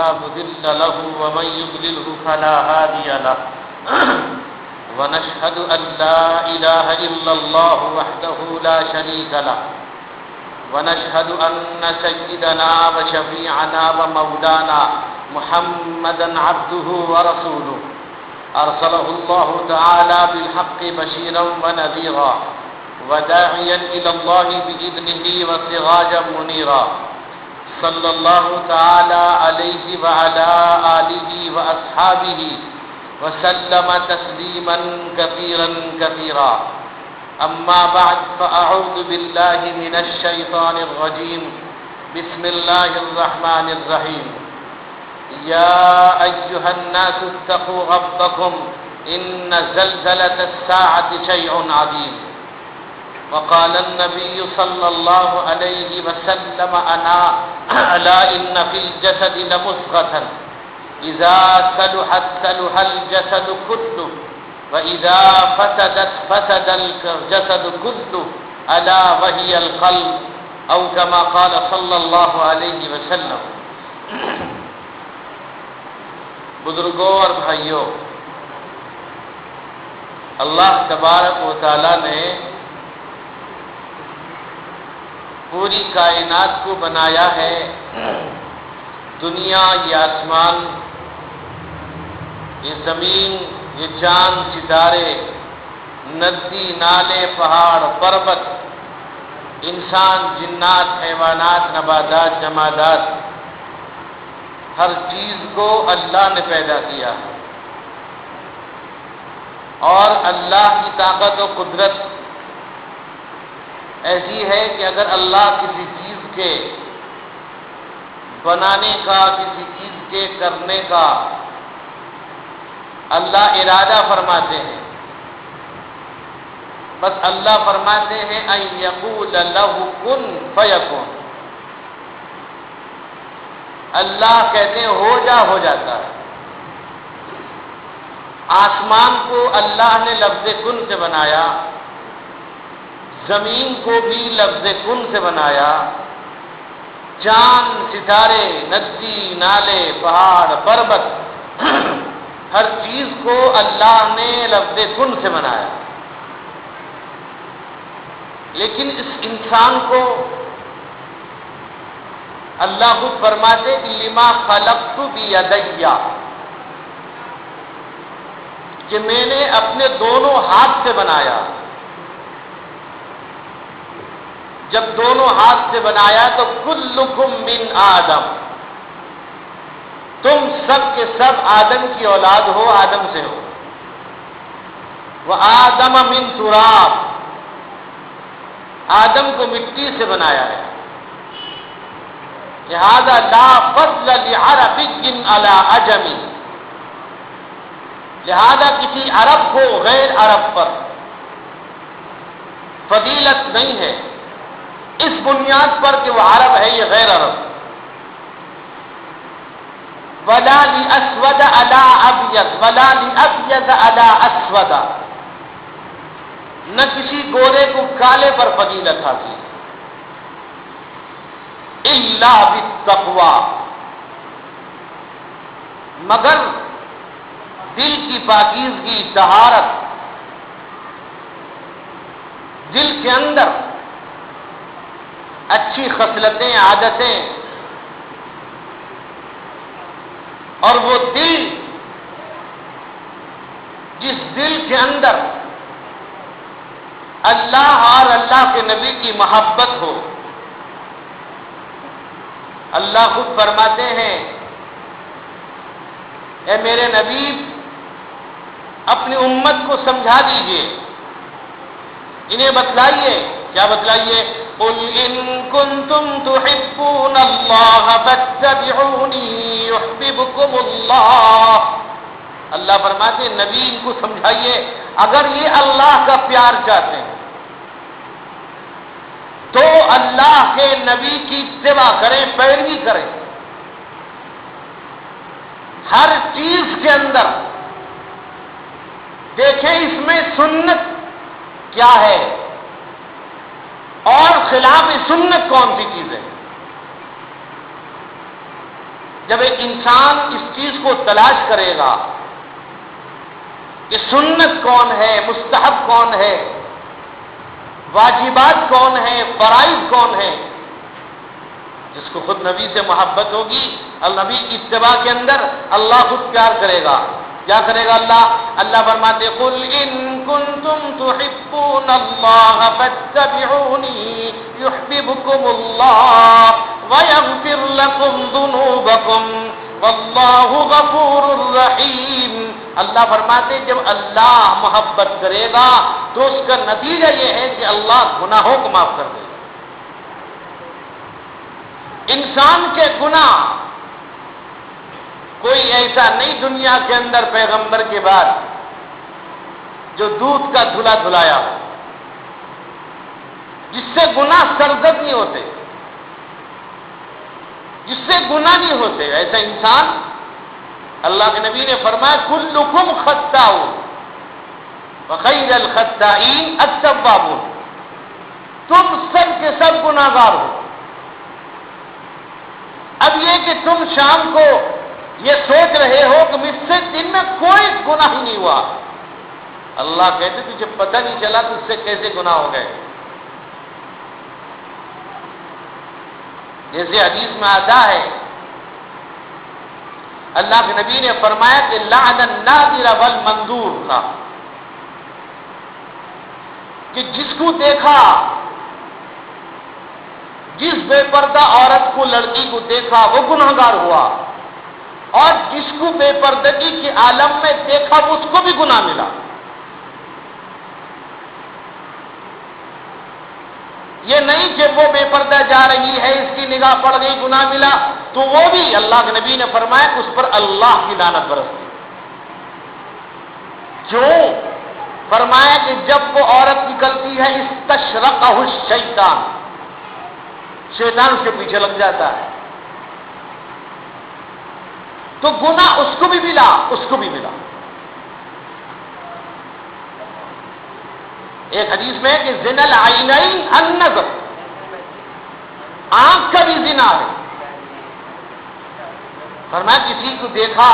فلا مضل له ومن يضلله فلا هادي له ونشهد أن لا إله إلا الله وحده لا شريك له ونشهد أن سيدنا وشفيعنا ومولانا محمدا عبده ورسوله أرسله الله تعالى بالحق بشيرا ونذيرا وداعيا إلى الله بإذنه وسراجا منيرا صلى الله تعالى عليه وعلى آله وأصحابه وسلم تسليما كثيرا كثيرا أما بعد فأعوذ بالله من الشيطان الرجيم بسم الله الرحمن الرحيم يا أيها الناس اتقوا ربكم إن زلزلة الساعة شيء عظيم وقال النبي صلى الله عليه وسلم ألا إن في الجسد لمضغة إذا صلحت صلح الجسد كله وإذا فسدت فسد الجسد كله ألا وهي القلب أو كما قال صلى الله عليه وسلم. بزرگوں اور بھائیوں، اللہ تبارک و تعالی نے پوری کائنات کو بنایا ہے. دنیا، یہ آسمان، یہ زمین، یہ چاند ستارے، ندی نالے پہاڑ پربت، انسان جنات حیوانات نباتات جمادات، ہر چیز کو اللہ نے پیدا کیا. اور اللہ کی طاقت و قدرت ایسی ہے کہ اگر اللہ کسی چیز کے بنانے کا، کسی چیز کے کرنے کا اللہ ارادہ فرماتے ہیں، بس اللہ فرماتے ہیں ان یقول لہ کن فیکن. اللہ کہتے ہیں ہو جا، ہو جاتا ہے. آسمان کو اللہ نے لفظ کن سے بنایا، زمین کو بھی لفظ کن سے بنایا، چاند ستارے ندی نالے پہاڑ پربت ہر چیز کو اللہ نے لفظ کن سے بنایا. لیکن اس انسان کو اللہ خود فرماتے کہ لما خلقت بیدیا، کہ میں نے اپنے دونوں ہاتھ سے بنایا. جب دونوں ہاتھ سے بنایا تو کلکم من آدم، تم سب کے سب آدم کی اولاد ہو، آدم سے ہو. وآدم من تراب، آدم کو مٹی سے بنایا ہے. لہذا لا فضل لعربی علی عجمی، لہذا کسی عرب کو غیر عرب پر فضیلت نہیں ہے اس بنیاد پر کہ وہ عرب ہے، یہ غیر عرب. ولا لاسود علی ابیض ولا لابیض علی اسود، نہ کسی گورے کو کالے پر فضیلت حاصل الا بالتقوی، مگر دل کی پاکیزگی، طہارت، دل کے اندر اچھی خصلتیں عادتیں، اور وہ دل جس دل کے اندر اللہ اور اللہ کے نبی کی محبت ہو. اللہ خود فرماتے ہیں اے میرے نبی اپنی امت کو سمجھا دیجئے، انہیں بتلائیے. کیا بتلائیے؟ قل ان کنتم تحبون اللہ فاتبعونی یحببکم اللہ. اللہ فرماتے ہیں نبی ان کو سمجھائیے اگر یہ اللہ کا پیار چاہتے ہیں تو اللہ کے نبی کی اتباع کریں، پیروی کریں. ہر چیز کے اندر دیکھیں اس میں سنت کیا ہے اور خلاف سنت کون سی چیز ہے. جب ایک انسان اس چیز کو تلاش کرے گا کہ سنت کون ہے، مستحب کون ہے، واجبات کون ہے، فرائض کون ہے، جس کو خود نبی سے محبت ہوگی اور نبی کی اتباع کے اندر اللہ خود پیار کرے گا. کیا کرے گا اللہ فرماتے قل ان کنتم تحبون اللہ فاتبعونی یحببکم اللہ ویغفر لکم ذنوبکم واللہ غفور رحیم. اللہ فرماتے جب اللہ محبت کرے گا تو اس کا نتیجہ یہ ہے کہ اللہ گناہوں کو معاف کر دے گا. انسان کے گناہ کوئی ایسا نہیں دنیا کے اندر پیغمبر کے بعد جو دودھ کا دھلا دھلایا ہو، جس سے گناہ سرزد نہیں ہوتے، جس سے گناہ نہیں ہوتے. ایسا انسان اللہ کے نبی نے فرمایا کلکم خطاؤ وخیر الخطائین التوابون، تم سب کے سب گناہگار ہو. اب یہ کہ تم شام کو یہ سوچ رہے ہو کہ مجھ سے دن میں کوئی گناہ نہیں ہوا، اللہ کہتے تجھے پتہ نہیں چلا تو اس سے کیسے گناہ ہو گئے. جیسے حدیث میں آتا ہے اللہ کے نبی نے فرمایا کہ لعن الناظر والمنظور تھا کہ جس کو دیکھا، جس بے پردہ عورت کو، لڑکی کو دیکھا وہ گناہگار ہوا، اور جس کو بے پردگی کے عالم میں دیکھا اس کو بھی گناہ ملا. یہ نہیں کہ وہ بے پردہ جا رہی ہے اس کی نگاہ پڑ گئی گناہ ملا تو وہ بھی، اللہ کے نبی نے فرمایا اس پر اللہ کی لعنت برستی. کیوں؟ فرمایا کہ جب وہ عورت نکلتی ہے استشرقہ الشیطان، شیطان اس کے پیچھے لگ جاتا ہے تو گناہ اس کو بھی ملا، اس کو بھی ملا. ایک حدیث میں کہ زنا العینین النظر، آنکھ کا بھی زنا ہے. فرمایا کسی کو دیکھا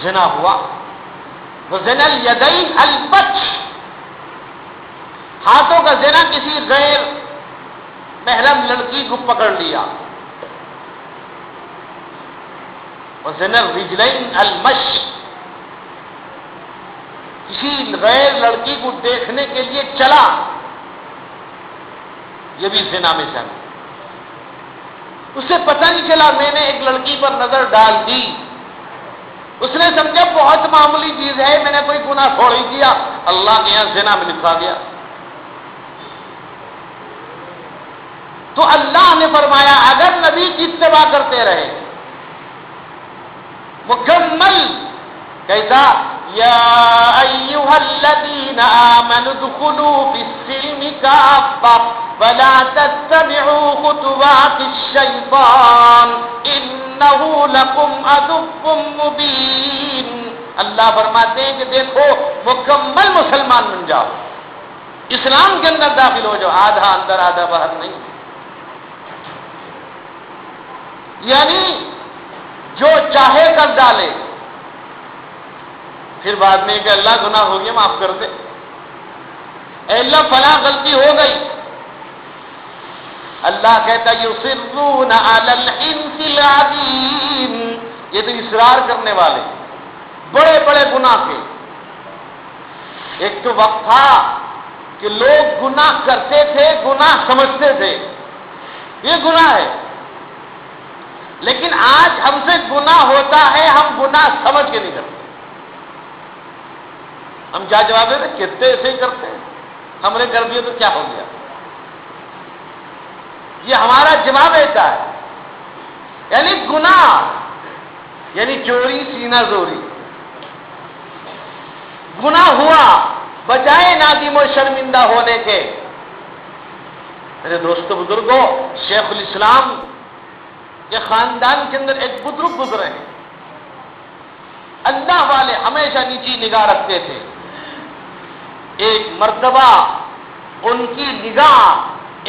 زنا ہوا. وہ زنا الیدین البطش، ہاتھوں کا زنا، کسی غیر محرم لڑکی کو پکڑ لیا. وہ زنا الرجلین المشی، کسی غیر لڑکی کو دیکھنے کے لیے چلا، یہ بھی زنا میں شامل. اسے پتہ نہیں چلا میں نے ایک لڑکی پر نظر ڈال دی، اس نے سمجھا بہت معمولی چیز ہے، میں نے کوئی گناہ چھوڑ ہی دیا، اللہ کے یہاں زنا میں لکھا گیا. تو اللہ نے فرمایا اگر نبی کی اتباع کرتے رہے مکمل، کیسا یا ایھا الذین آمنوا ادخلوا فی السلم کافۃ ولا تتبعوا خطوات الشیطان انہ لکم عدو مبین. اللہ فرماتے ہیں کہ دیکھو مکمل مسلمان بن جاؤ، اسلام کے اندر داخل ہو جاؤ، آدھا اندر آدھا باہر نہیں. یعنی جو چاہے کر ڈالے، پھر بعد میں کہ اللہ گناہ ہو گیا معاف کر دے، اے اللہ فلاں غلطی ہو گئی. اللہ کہتا یصرون علی الحنث العظیم، یہ تو اصرار کرنے والے بڑے بڑے گناہ کے. ایک تو وقت تھا کہ لوگ گناہ کرتے تھے، گناہ سمجھتے تھے یہ گناہ ہے، لیکن آج ہم سے گناہ ہوتا ہے، ہم گناہ سمجھ کے نہیں کرتے. ہم کیا جواب دیتے؟ کتنے ایسے ہی کرتے ہیں، ہم نے کر دیا تو کیا ہو گیا. یہ ہمارا جواب ایسا ہے. یعنی گناہ یعنی چوری سینہ زوری، گناہ ہوا بجائے نادم و شرمندہ ہونے کے. میرے دوستو بزرگوں، شیخ الاسلام کے خاندان کے اندر ایک بزرگ گزرے ہیں، اللہ والے ہمیشہ نیچی نگاہ رکھتے تھے. ایک مرتبہ ان کی نگاہ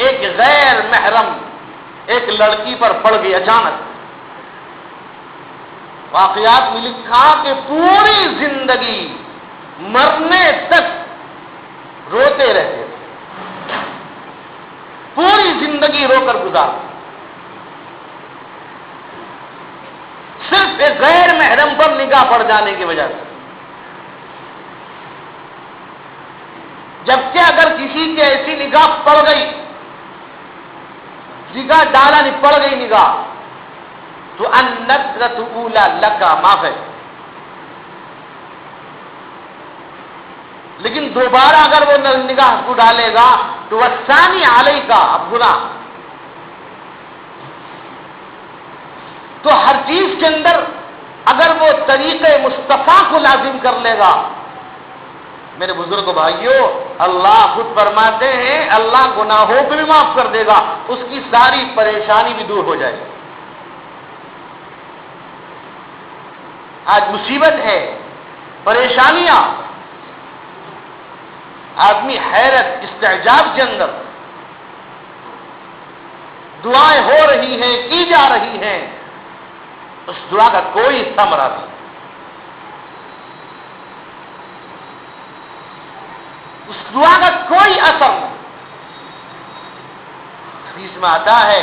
ایک غیر محرم ایک لڑکی پر پڑ گئی اچانک. واقعات میں لکھا کہ پوری زندگی مرنے تک روتے رہتے تھے، پوری زندگی رو کر گزار، صرف ایک غیر محرم پر نگاہ پڑ جانے کی وجہ سے. جبکہ اگر کسی کی ایسی نگاہ پڑ گئی، نگاہ ڈالا نہیں پڑ گئی نگاہ، تو النظرۃ اولا لکا معاف ہے، لیکن دوبارہ اگر وہ نگاہ کو ڈالے گا تو والثانی علیہ کا اب گناہ. تو ہر چیز کے اندر اگر وہ طریقے مصطفیٰ کو لازم کر لے گا، میرے بزرگ بھائیوں، اللہ خود فرماتے ہیں اللہ گناہوں کو بھی معاف کر دے گا، اس کی ساری پریشانی بھی دور ہو جائے گی. آج مصیبت ہے، پریشانیاں، آدمی حیرت استعجاب کے اندر، دعائیں ہو رہی ہیں، کی جا رہی ہیں، اس دعا کا کوئی ثمرہ نہیں، اس دعا کا کوئی اثر نہیں. حدیث میں آتا ہے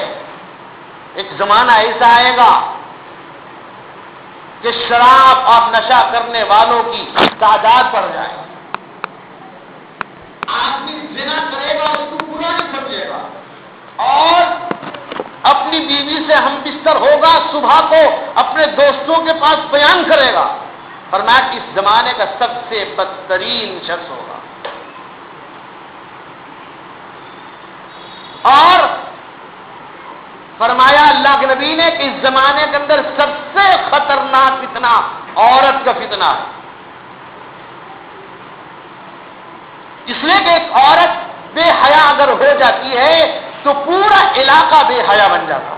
ایک زمانہ ایسا آئے گا کہ شراب اور نشہ کرنے والوں کی تعداد بڑھ جائے گی. آدمی زنا کرے گا اس کو برا نہیں سمجھے گا، اور اپنی بیوی سے ہم بستر ہوگا، صبح کو اپنے دوستوں کے پاس بیان کرے گا. فرمایا کہ اس زمانے کا سب سے بدترین شخص ہوگا. اور فرمایا اللہ کے نبی نے کہ اس زمانے کے اندر سب سے خطرناک فتنہ عورت کا فتنہ ہے. اس لیے کہ ایک عورت بے حیا اگر ہو جاتی ہے تو پورا علاقہ بے حیا بن جاتا ہے.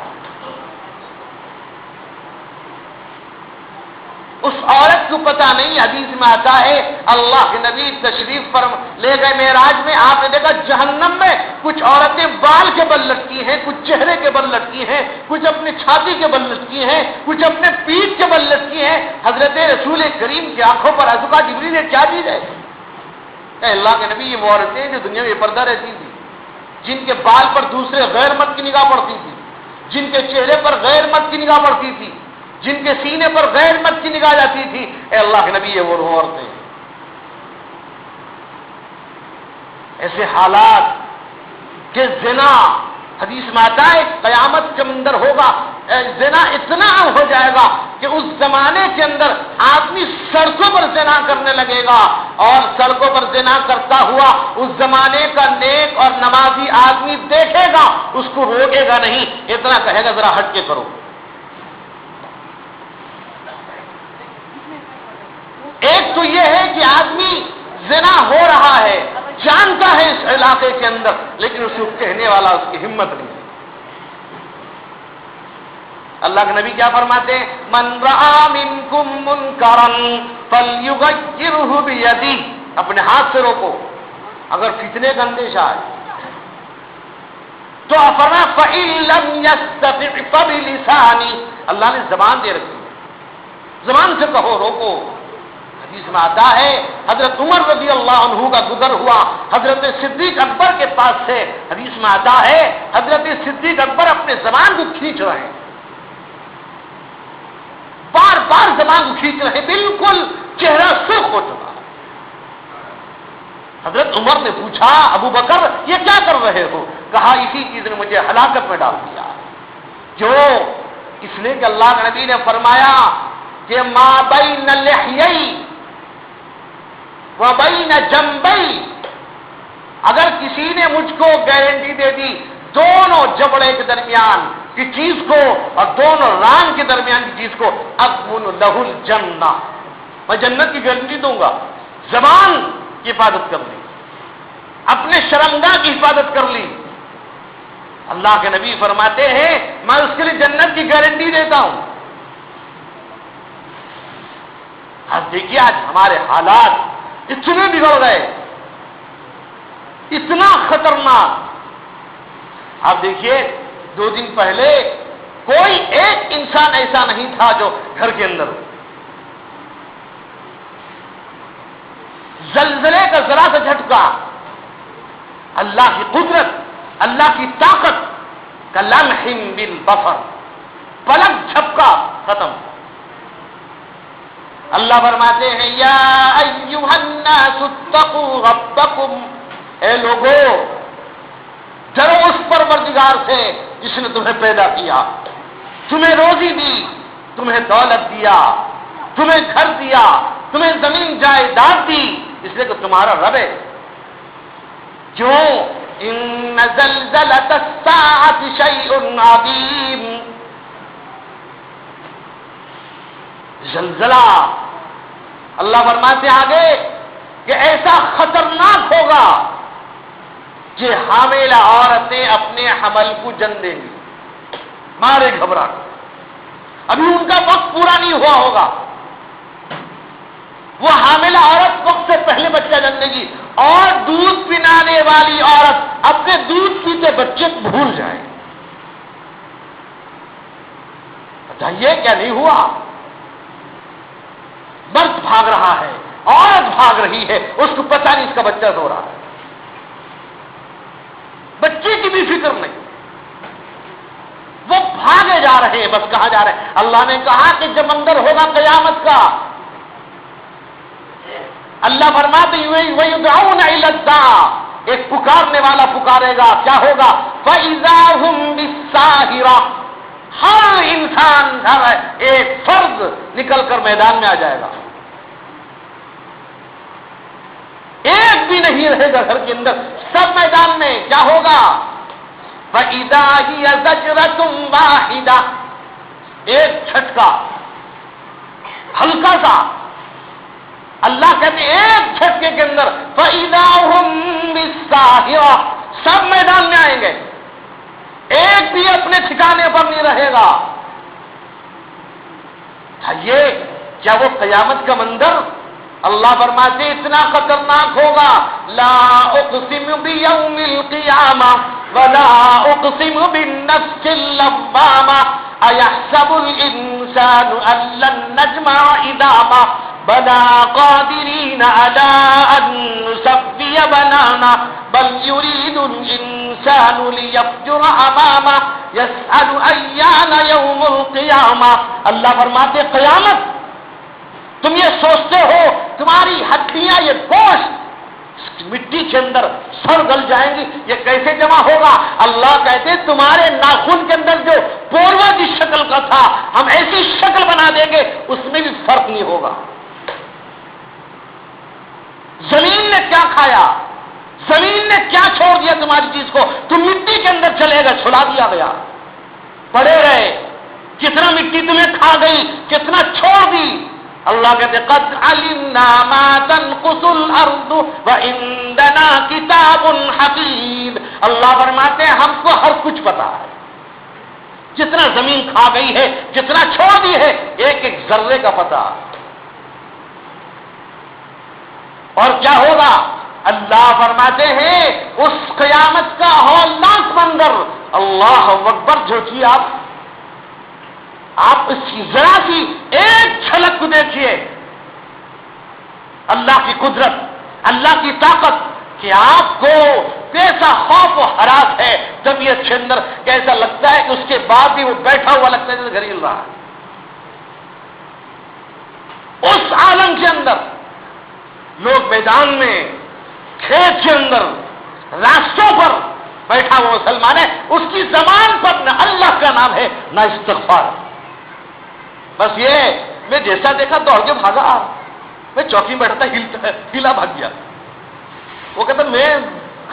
اس عورت کو پتہ نہیں، حدیث میں آتا ہے اللہ کے نبی تشریف پر لے گئے معراج میں، آپ نے دیکھا جہنم میں کچھ عورتیں بال کے بل لٹکی ہیں، کچھ چہرے کے بل لٹکی ہیں، کچھ اپنے چھاتی کے بل لٹکی ہیں، کچھ اپنے پیٹھ کے بل لٹکی ہیں. حضرت رسول کریم کی آنکھوں پر ازکا جبریل نے کیا چیز ہے؟ اللہ کے نبی یہ وہ عورتیں جو دنیا میں پردہ رہتی تھی، جن کے بال پر دوسرے غیر مرد کی نگاہ پڑتی تھی، جن کے چہرے پر غیر مرد کی نگاہ پڑتی تھی، جن کے سینے پر غیر مرد کی نگاہ جاتی تھی. اے اللہ کے نبی یہ وہ عورتیں. ایسے حالات کہ زنا، حدیث میں آتا ہے قیامت کے اندر ہوگا، زنا اتنا عام ہو جائے گا کہ اس زمانے کے اندر آدمی سڑکوں پر زنا کرنے لگے گا، اور سڑکوں پر زنا کرتا ہوا اس زمانے کا نیک اور نمازی آدمی دیکھے گا، اس کو روکے گا نہیں، اتنا کہے گا ذرا ہٹ کے کرو. ایک تو یہ ہے کہ آدمی زنا ہو رہا ہے، جانتا ہے اس علاقے کے اندر، لیکن اس کو کہنے والا اس کی ہمت نہیں. اللہ کے نبی کیا فرماتے ہیں؟ من رآ منکم منکرا فلیغیرہ بیدہ، اپنے ہاتھ سے روکو اگر فتنے کا اندیشہ ہے تو. فرمایا فإن لم یستطع فبلسانہ، اللہ نے زبان دے رکھی ہے، زبان سے کہو، روکو. حدیث میں آتا ہے حضرت عمر رضی اللہ عنہ کا گزر ہوا حضرت صدیق اکبر کے پاس سے. حدیث میں آتا ہے حضرت صدیق اکبر اپنے زبان کو کھینچ رہے ہیں، بار بار زبان کو کھینچ رہے ہیں، بالکل چہرہ سرخ ہو چکا. حضرت عمر نے پوچھا ابو بکر یہ کیا کر رہے ہو؟ کہا اسی چیز نے مجھے ہلاکت میں ڈال دیا. جو اس لیے کہ اللہ کے نبی نے فرمایا کہ ما بین لحیی وبین جنبی، اگر کسی نے مجھ کو گارنٹی دے دی دونوں جبڑے کے درمیان کی چیز کو اور دونوں ران کے درمیان کی چیز کو، اضمن لہ الجنہ، میں جنت کی گارنٹی دوں گا. زبان کی حفاظت کر لی، اپنے شرمگاہ کی حفاظت کر لی. اللہ کے نبی فرماتے ہیں میں اس کے لیے جنت کی گارنٹی دیتا ہوں. اب دیکھیے آج ہمارے حالات اتنے بگڑ گئے، اتنا خطرناک. آپ دیکھیے 2 دن پہلے کوئی ایک انسان ایسا نہیں تھا جو گھر کے اندر ہو. زلزلے کا ذرا سا جھٹکا، اللہ کی قدرت، اللہ کی طاقت کا لمح بالبصر، پلک جھپکا ختم. اللہ فرماتے ہیں یا ایھا الناس اتقوا ربکم، اے لوگو ڈرو اس پروردگار سے جس نے تمہیں پیدا کیا، تمہیں روزی دی، تمہیں دولت دیا، تمہیں گھر دیا، تمہیں زمین جائیداد دی، اس لیے کہ تمہارا رب ہے. کیوں؟ ان زلزلۃ الساعۃ شیء عظیم، زلزلہ اللہ فرماتے ہیں آگے کہ ایسا خطرناک ہوگا کہ حاملہ عورتیں اپنے حمل کو جن دیں گی، مارے گھبرا، ابھی ان کا وقت پورا نہیں ہوا ہوگا. وہ حاملہ عورت وقت سے پہلے بچہ جن دے گی، اور دودھ پلانے والی عورت اپنے دودھ پیتے بچے کو بھول جائے. بتائیے کیا نہیں ہوا؟ مرد بھاگ رہا ہے، عورت بھاگ رہی ہے، اس کو پتہ نہیں اس کا بچہ سو رہا ہے، بچے کی بھی فکر نہیں، وہ بھاگے جا رہے ہیں، بس کہا جا رہا ہے. اللہ نے کہا کہ جب اندر ہوگا قیامت کا، اللہ فرماتے وَيُدْعَوْنَ إِلَى الدَّاعِ، ایک پکارنے والا پکارے گا، کیا ہوگا؟ فَإِذَا هُمْ بِالسَّاهِرَةِ، ہر انسان، ہر ایک فرد نکل کر میدان میں آ جائے گا، ایک بھی نہیں رہے گا گھر کے اندر، سب میدان میں. کیا ہوگا؟ فَإِذَا هِيَ زَجْرَةٌ وَاحِدَةٌ، ایک جھٹکا ہلکا سا، اللہ کہتے ہیں ایک جھٹکے کے اندر فَإِذَا هُمْ بِالسَّاهِرَةِ، سب میدان میں آئیں گے، ایک بھی اپنے ٹھکانے پر نہیں رہے گا. یہ کیا وہ قیامت کا منظر؟ اللہ فرماتے اتنا خطرناک ہوگا. لا اقسم بیوم القیامہ ولا اقسم بالنفس اللوامہ ایحسب الانسان ان لن نجمع عظامہ بلا قادرین علی ان نسوی بنانا بل یرید الانسان لیفجر امامہ یسأل ایان یوم القیامہ. اللہ فرماتے قیامت، تم یہ سوچتے ہو تمہاری ہڈیاں، یہ گوشت مٹی کے اندر سڑ گل جائیں گی، یہ کیسے جمع ہوگا؟ اللہ کہتے تمہارے ناخن کے اندر جو پوروا جس شکل کا تھا ہم ایسی شکل بنا دیں گے، اس میں بھی فرق نہیں ہوگا. زمین نے کیا کھایا، زمین نے کیا چھوڑ دیا تمہاری چیز کو، تم مٹی کے اندر چلے گا، چھڑا دیا گیا، پڑے رہے. کتنا مٹی تمہیں کھا گئی، کتنا چھوڑ دی. اللہ کہتے قد علمنا ما تنقص الارض وعندنا کتاب حفیظ. اللہ فرماتے ہیں ہم کو ہر کچھ پتا ہے، جتنا زمین کھا گئی ہے، جتنا چھوڑ دی ہے، ایک ایک ذرے کا پتا. اور کیا ہوگا؟ اللہ فرماتے ہیں اس قیامت کا ہولناک منظر. اللہ اکبر. جو آپ اس کی ذرا سی ایک جھلک کو دیکھیے، اللہ کی قدرت، اللہ کی طاقت، کہ آپ کو کیسا خوف و ہراس ہے طبیعت کے اندر، کیسا لگتا ہے کہ اس کے بعد بھی وہ بیٹھا ہوا لگتا ہے جیسے گھر ہل رہا ہے. اس عالم کے اندر لوگ میدان میں، کھیت کے اندر، راستوں پر بیٹھا ہوا مسلمان ہے، اس کی زبان پر نہ اللہ کا نام ہے نہ استغفار. بس یہ میں جیسا دیکھا دوڑ کے بھاگا، میں چوکی میں بیٹھا تھا، ہلا بھاگ گیا. وہ کہتا میں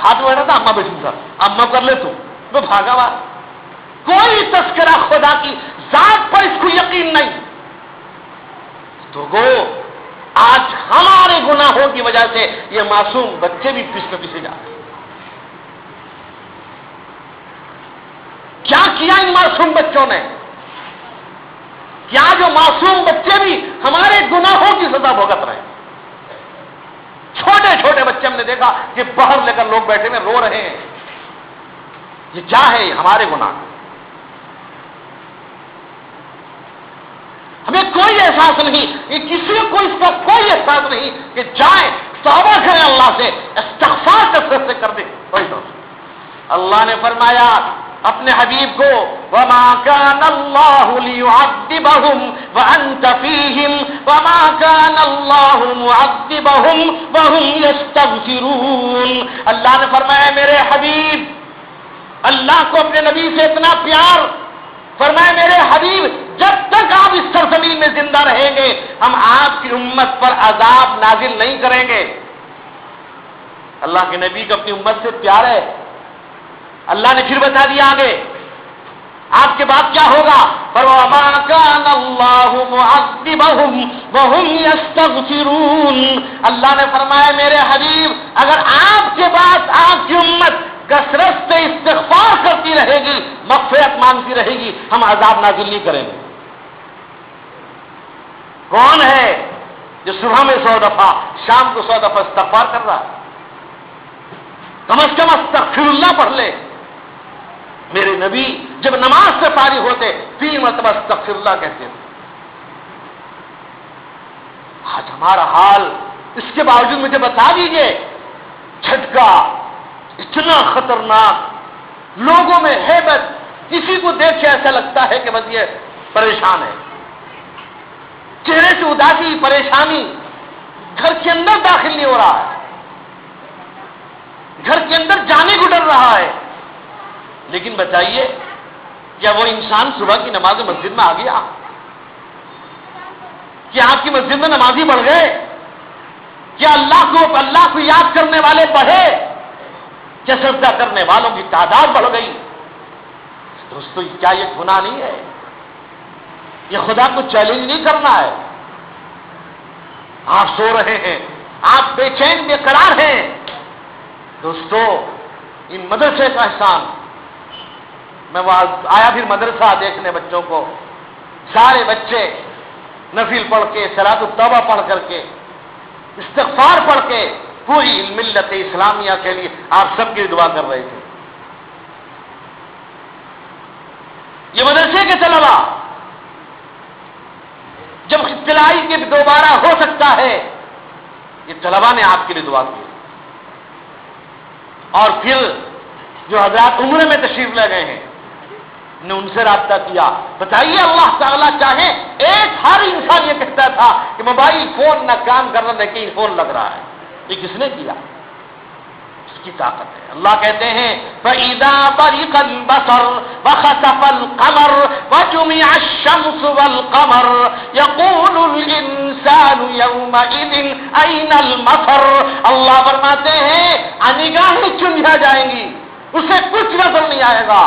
ہاتھ میں بیٹھا تھا، اما بیٹھی تھا، اما کر لے تو، میں بھاگا ہوا. کوئی تذکرہ خدا کی ذات پر اس کو یقین نہیں. تو گو آج ہمارے گناہوں کی وجہ سے یہ معصوم بچے بھی پیچھے جا رہے ہیں. کیا کیا ان معصوم بچوں نے؟ کیا جو معصوم بچے بھی ہمارے گناہوں کی سزا بھگت رہے ہیں؟ چھوٹے چھوٹے بچے ہم نے دیکھا کہ باہر لے کر لوگ بیٹھے میں رو رہے ہیں. یہ کیا ہے؟ ہمارے گناہ. ہمیں کوئی احساس نہیں، یہ کسی کو اس کا کوئی احساس نہیں کہ جائیں توبہ کریں اللہ سے، استغفار کثرت سے کر دیں، کوئی دوست۔ اللہ نے فرمایا اپنے حبیب کو وما كان الله ليعذبهم وانت فيهم وما كان الله معذبهم وهم يستغفرون۔ اللہ نے فرمایا میرے حبیب، اللہ کو اپنے نبی سے اتنا پیار، فرمایا میرے حبیب جب تک آپ اس سرزمین میں زندہ رہیں گے ہم آپ کی امت پر عذاب نازل نہیں کریں گے۔ اللہ کے نبی کو اپنی امت سے پیار ہے۔ اللہ نے پھر بتا دیا آگے آپ کے بعد کیا ہوگا، فَوَمَا كَانَ اللَّهُ مُعَذِّبَهُمْ وَهُمْ يَسْتَغْفِرُونَ۔ اللہ نے فرمایا میرے حبیب اگر آپ کے بعد آپ کی امت کثرت سے استغفار کرتی رہے گی، مغفرت مانگتی رہے گی، ہم عذاب نازل نہیں کریں گے۔ کون ہے جو صبح میں 100 دفعہ شام کو 100 دفعہ استغفار کر رہا ہے؟ کم از کم استغفر اللہ پڑھ لے۔ میرے نبی جب نماز سے فارغ ہوتے 3 مرتبہ استغفر اللہ کہتے تھے۔ آج ہمارا حال، اس کے باوجود مجھے بتا دیجئے، جھٹکا اتنا خطرناک، لوگوں میں ہیبت، کسی کو دیکھ کے ایسا لگتا ہے کہ بس یہ پریشان ہے، چہرے سے اداسی، پریشانی، گھر کے اندر داخل نہیں ہو رہا ہے، گھر کے اندر جانے کو ڈر رہا ہے۔ لیکن بتائیے کیا وہ انسان صبح کی نماز مسجد میں آ گیا؟ کیا آپ کی مسجد میں نمازی بڑھ گئے؟ کیا اللہ کو یاد کرنے والے بڑھے؟ کیا سجدہ کرنے والوں کی تعداد بڑھ گئی؟ دوستو کیا یہ گناہ نہیں ہے؟ یہ خدا کو چیلنج نہیں کرنا ہے؟ آپ سو رہے ہیں، آپ بے چین بے قرار ہیں، دوستو ان مدرسے کا احسان، میں وہاں آیا پھر مدرسہ دیکھنے بچوں کو، سارے بچے نفل پڑھ کے، صلاۃ التوبہ پڑھ کر کے، استغفار پڑھ کے پوری ملت اسلامیہ کے لیے آپ سب کی دعا کر رہے تھے۔ یہ مدرسے کے طلبا جب اطلاعی کے دوبارہ ہو سکتا ہے، یہ طلبا نے آپ کے لیے دعا کی، اور پھر جو حضرات عمرے میں تشریف لے گئے ہیں نے ان سے رابطہ کیا۔ بتائیے اللہ تعالیٰ چاہے ایک ہر انسان یہ کہتا تھا کہ موبائل فون نہ کام کر رہا، لیکن فون لگ رہا ہے، یہ کس نے کیا؟ اس کی طاقت ہے۔ اللہ کہتے ہیں فَإِذَا بَرِقَ الْبَصَرُ وَخَسَفَ الْقَمَرُ وَجُمِعَ الشَّمْسُ وَالْقَمَرُ يَقُولُ الْإِنسَانُ يَوْمَئِذٍ أَيْنَ الْمَفَرُ۔ اللہ فرماتے ہیں نگاہیں چندھا جائیں گی، اسے کچھ نظر نہیں آئے گا۔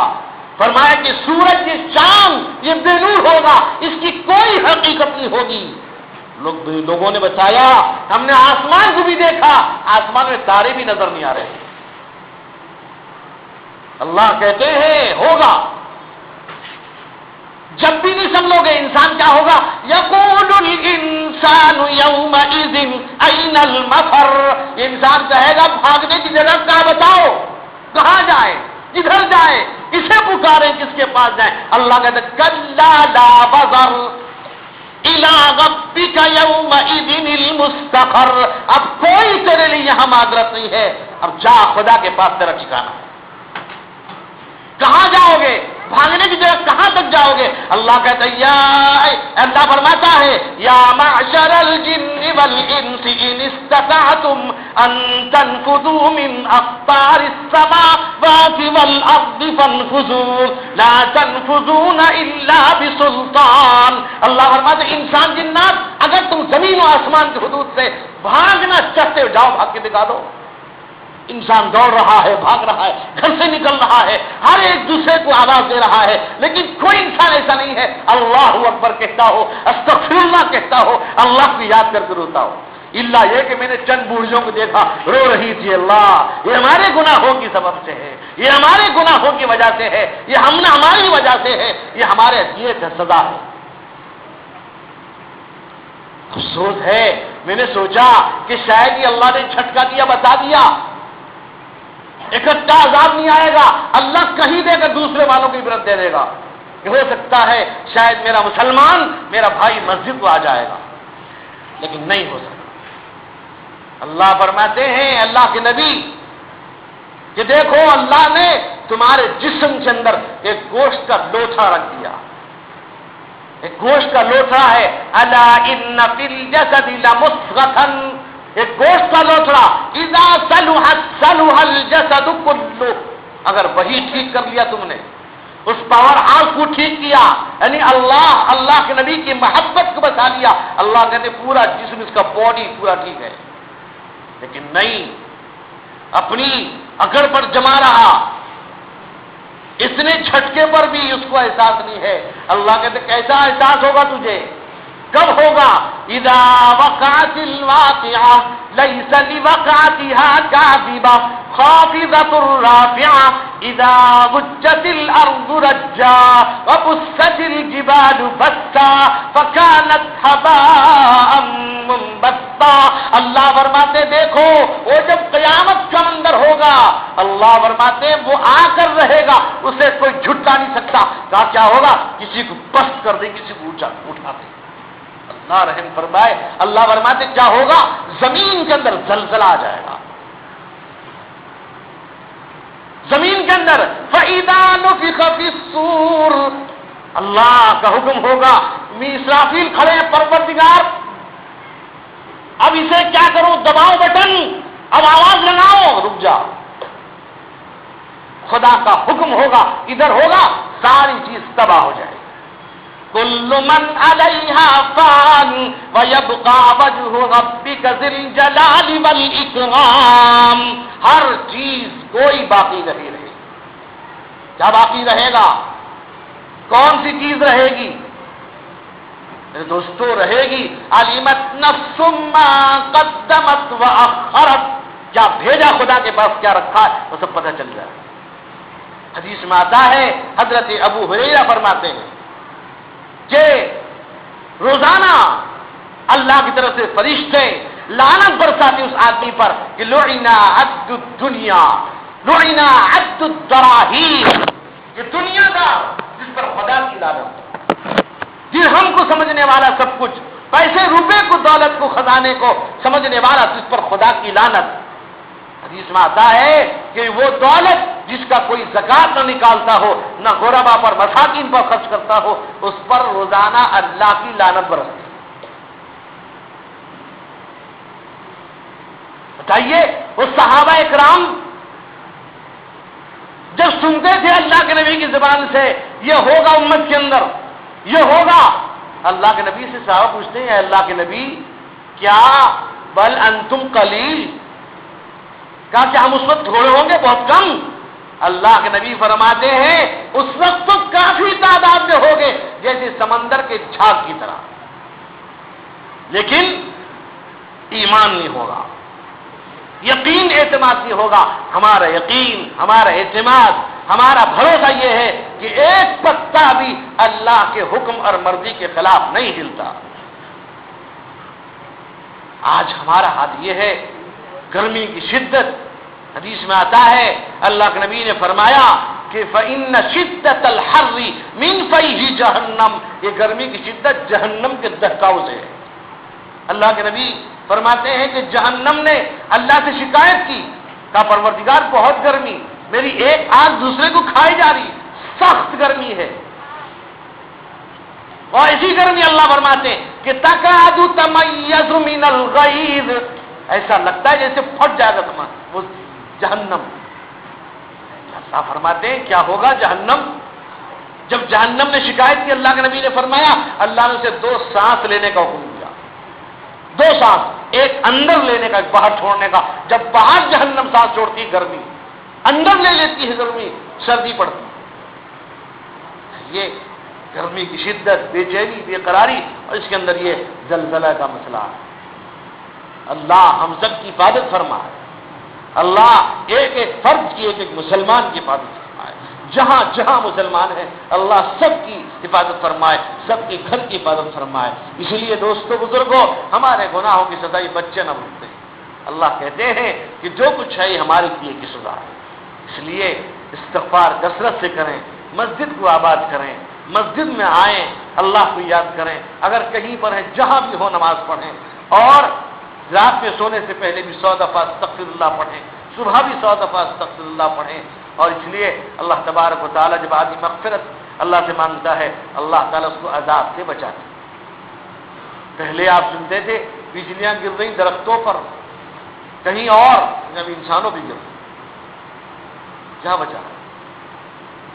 فرمایا کہ سورج یہ چاند یہ بے نور ہوگا، اس کی کوئی حقیقت نہیں ہوگی۔ لوگوں نے بتایا ہم نے آسمان کو بھی دیکھا، آسمان میں تارے بھی نظر نہیں آ رہے۔ اللہ کہتے ہیں ہوگا، جب بھی نہیں سمجھو گے انسان کیا ہوگا، یقول الانسان یومئذ این المفر۔ یہ انسان کہے گا بھاگنے کی جگہ کہاں بتاؤ، کہاں جائیں، کدھر جائیں، کسے پکاریں، کس کے پاس جائیں؟ اللہ کہتے ہیں کلا لا وزر الی ربک یومئذ المستقر۔ اب کوئی تیرے لیے یہاں معذرت نہیں ہے، اب جا خدا کے پاس تیرا ٹھکانا ہے۔ کہاں جاؤ گے؟ بھاگنے کی جگہ کہاں تک جاؤ گے؟ اللہ کہتا ہے اللہ فرماتا ہے یا معشر الجن والانس ان استطعتم ان تنفذوا من اقطار السماوات والارض فانفذوا لا تنفذون الا بسلطان۔ اللہ فرماتا ہے انسان جنات اگر تم زمین و آسمان کی حدود سے بھاگنا چاہتے ہو جاؤ، بھاگ کے دکھا دو۔ انسان دوڑ رہا ہے، بھاگ رہا ہے، گھر سے نکل رہا ہے، ہر ایک دوسرے کو آواز دے رہا ہے، لیکن کوئی انسان ایسا نہیں ہے اللہ اکبر کہتا ہو، استغفر اللہ کہتا ہو، اللہ کو یاد کر کے روتا ہو۔ اللہ یہ کہ میں نے چند بوڑھیوں کو دیکھا رو رہی تھی، اللہ یہ ہمارے گناہوں کی سبب سے ہے، یہ ہمارے گناہوں کی وجہ سے ہے، یہ ہماری وجہ سے ہے، یہ ہمارے یہ سزا ہے۔ افسوس ہے میں نے سوچا کہ شاید یہ اللہ نے جھٹکا دیا، بتا دیا اکٹھا عذاب نہیں آئے گا، اللہ کہیں دے گا دوسرے والوں کی عبرت دے دے گا۔ کہ ہو سکتا ہے شاید میرا مسلمان میرا بھائی مسجد کو آ جائے گا، لیکن نہیں ہو سکتا۔ اللہ فرماتے ہیں اللہ کے نبی کہ دیکھو اللہ نے تمہارے جسم کے اندر ایک گوشت کا لوتھڑا رکھ دیا، ایک گوشت کا لوتھڑا ہے، الا ان فی الجسد لمضغۃ، ایک گوشت کا لوتھڑا، اذا صلحت صلح الجسد کلہ، اگر وہی ٹھیک کر لیا تم نے، اس پاور ہاؤس کو ٹھیک کیا، یعنی اللہ کے نبی کی محبت کو بتا لیا، اللہ کہتے پورا جسم، اس کا باڈی پورا ٹھیک ہے۔ لیکن نہیں، اپنی اکڑ پر جما رہا، اتنے جھٹکے پر بھی اس کو احساس نہیں ہے۔ اللہ کہتے کیسا احساس ہوگا تجھے؟ کب ہوگا؟ اذا وقعت الواقعہ لیس لوقعتها کاذبہ خافضۃ رافعہ اذا رجت الارض رجا وبست الجبال بسا فكانت هباء منبثا۔ اللہ فرماتے دیکھو وہ جب قیامت کا منظر ہوگا، اللہ فرماتے وہ آ کر رہے گا، اسے کوئی جھٹلا نہیں سکتا۔ کیا ہوگا؟ کسی کو پست کر دے، کسی کو اٹھا دے۔ اللہ رحم فرمائے، اللہ فرماتے کیا ہوگا؟ زمین کے اندر زلزلہ آ جائے گا، زمین کے اندر فَإِذَا نُفِخَ فِي الصُّورِ، اللہ کا حکم ہوگا، اسرافیل کھڑے ہیں، پروردگار اب اسے کیا کروں؟ دباؤ بٹن، اب آواز لگاؤ، رک جا۔ خدا کا حکم ہوگا، ادھر ہوگا، ساری چیز تباہ ہو جائے گی۔ کل من علیہا فان ویبقى وجہ ربک ذی الجلال والاکرام، ہر چیز کوئی باقی نہیں رہے گی۔ کیا باقی رہے گا؟ کون سی چیز رہے گی؟ میرے دوستو رہے گی علمت نفس ما قدمت واخرت، کیا بھیجا خدا کے پاس، کیا رکھا ہے، وہ سب پتہ چل جائے۔ حدیث میں آتا ہے، حضرت ابو ہریرہ فرماتے ہیں کہ روزانہ اللہ کی طرف سے فرشتے لعنت برساتے اس آدمی پر کہ لعنا عبد الدنیا، لعنا عبد الدراہیم، یہ دنیا کا جس پر خدا کی لعنت، درہم کو سمجھنے والا سب کچھ، پیسے روپے کو، دولت کو، خزانے کو سمجھنے والا جس پر خدا کی لعنت۔ حدیث میں آتا ہے کہ وہ دولت جس کا کوئی زکات نہ نکالتا ہو، نہ غربا پر مساکین پر خرچ کرتا ہو، اس پر روزانہ اللہ کی لعنت برستی۔ بتائیے وہ صحابہ اکرام جب سنتے تھے اللہ کے نبی کی زبان سے یہ ہوگا امت کے اندر، یہ ہوگا، اللہ کے نبی سے صحابہ پوچھتے ہیں اللہ کے نبی کیا بل انتم قلیل، کہا کہ ہم اس وقت تھوڑے ہوں گے، بہت کم؟ اللہ کے نبی فرماتے ہیں اس وقت تو کافی تعداد میں ہوگے جیسے سمندر کے جھاگ کی طرح، لیکن ایمان نہیں ہوگا، یقین اعتماد نہیں ہوگا۔ ہمارا یقین، ہمارا اعتماد، ہمارا بھروسہ یہ ہے کہ ایک پتا بھی اللہ کے حکم اور مرضی کے خلاف نہیں ہلتا۔ آج ہمارا حال یہ ہے، گرمی کی شدت، حدیث میں آتا ہے اللہ کے نبی نے فرمایا کہ فَإِنَّ شِدَّةَ الْحَرِّ مِنْ فَيْحِ جَهَنَّمَ، یہ گرمی کی شدت جہنم کے دہکاؤ سے ہے۔ اللہ کے نبی فرماتے ہیں کہ جہنم نے اللہ سے شکایت کی، کہا پروردگار بہت گرمی، میری ایک آنکھ دوسرے کو کھائی جا رہی، سخت گرمی ہے۔ اور اسی گرمی اللہ فرماتے ہیں کہ تَكَادُ تَمَيَّزُ مِنَ الْغَيْظِ، ایسا لگتا ہے جیسے پھٹ جائے گا تمہارا وہ جہنم۔ اللہ فرماتے ہیں کیا ہوگا جہنم؟ جب جہنم نے شکایت کی، اللہ کے نبی نے فرمایا اللہ نے اسے 2 سانس لینے کا حکم دیا، 2 سانس، ایک اندر لینے کا، ایک باہر چھوڑنے کا۔ جب باہر جہنم سانس چھوڑتی گرمی، اندر لے لیتی ہے گرمی، سردی پڑتی۔ یہ گرمی کی شدت، بے چینی، بے قراری، اور اس کے اندر یہ زلزلہ کا مسئلہ ہے۔ اللہ ہم سب کی حفاظت فرمائے، اللہ ایک ایک فرد کی، ایک ایک مسلمان کی حفاظت فرمائے، جہاں جہاں مسلمان ہیں اللہ سب کی حفاظت فرمائے، سب کے گھر کی حفاظت فرمائے۔ اسی لیے دوستو بزرگوں، ہمارے گناہوں کی سزا یہ بچے نہ بھولتے ہیں۔ اللہ کہتے ہیں کہ جو کچھ ہے یہ ہمارے کیے کی سزا ہے، اس لیے استغفار کثرت سے کریں، مسجد کو آباد کریں، مسجد میں آئیں، اللہ کو یاد کریں، اگر کہیں پر ہیں جہاں بھی ہو نماز پڑھیں، اور رات میں سونے سے پہلے بھی 100 دفعہ استغفر اللہ پڑھیں، صبح بھی 100 دفعہ استغفر اللہ پڑھیں۔ اور اس لیے اللہ تبارک و تعالیٰ جب آدمی مغفرت اللہ سے مانگتا ہے، اللہ تعالیٰ اس کو عذاب سے بچاتا ہے۔ پہلے آپ سنتے تھے بجلیاں گر رہی درختوں پر، کہیں اور جب انسانوں بھی گر رہے، کیا بچا؟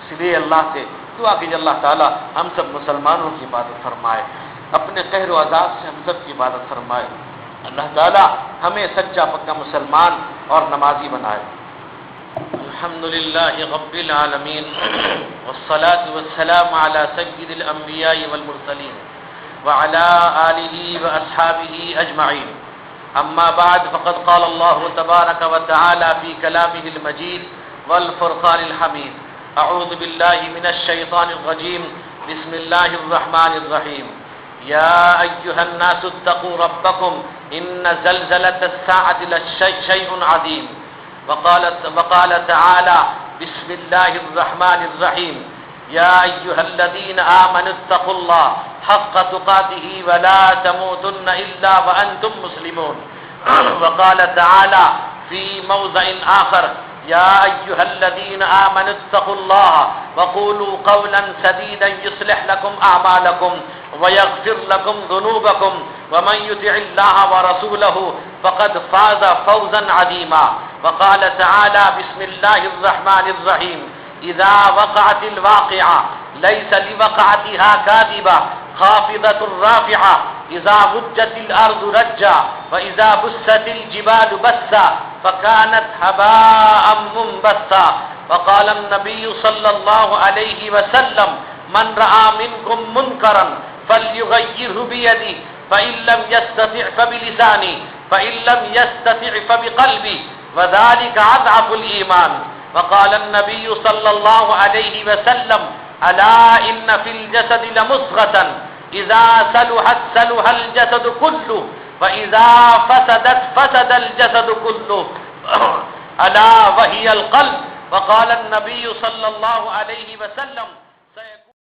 اس لیے اللہ سے دعا کیجیے اللہ تعالیٰ ہم سب مسلمانوں کی عبادت فرمائے، اپنے قہر و عذاب سے ہم سب کی عبادت فرمائے۔ اللہ تعالیٰ ہمیں سچا پکا مسلمان اور نمازی بنائے۔ الحمد للہ رب العالمین والصلاة والسلام على سید الانبیاء والمرسلین وعلى آلہ واصحابہ اجمعین، اما بعد فقد قال اللہ تبارک وتعالی فی کلامہ المجید والفرقان الحمید، اعوذ باللہ من الشیطان الرجیم، بسم اللہ الرحمن الرحیم، یا ایہا الناس اتقوا ربکم ان زلزلۃ الساعۃ لشیء عظیم، وقال تعالی بسم اللہ الرحمن الرحیم، یا ایہا الذین آمنوا اتقوا اللہ حق تقاته ولا تموتن الا وانتم مسلمون، وقال تعالی فی موضع آخر، یا ایہا الذین آمنوا اتقوا اللہ وقولوا قولا سدیدا یصلح لکم اعمالکم ویغفر لکم ذنوبکم ومن یطع اللہ ورسولہ فقد فاز فوزا عظیما، وقال تعالی بسم اللہ الرحمن الرحیم، اذا وقعت الواقعہ لیس لوقعتها کاذبہ خافضۃ رافعہ، اذا رجت الارض رجا واذا بست الجبال بسا فكانت هباء منبثا، وقال النبي صلى الله عليه وسلم من رأى منكم منكرا فليغيره بيده فإن لم يستطع فبلسانه فإن لم يستطع فبقلبه وذلك أضعف الإيمان، وقال النبي صلى الله عليه وسلم ألا إن في الجسد لمضغة إذا صلحت صلح الجسد كله وإذا فسدت فسد الجسد كله ألا وهي القلب، وقال النبي صلى الله عليه وسلم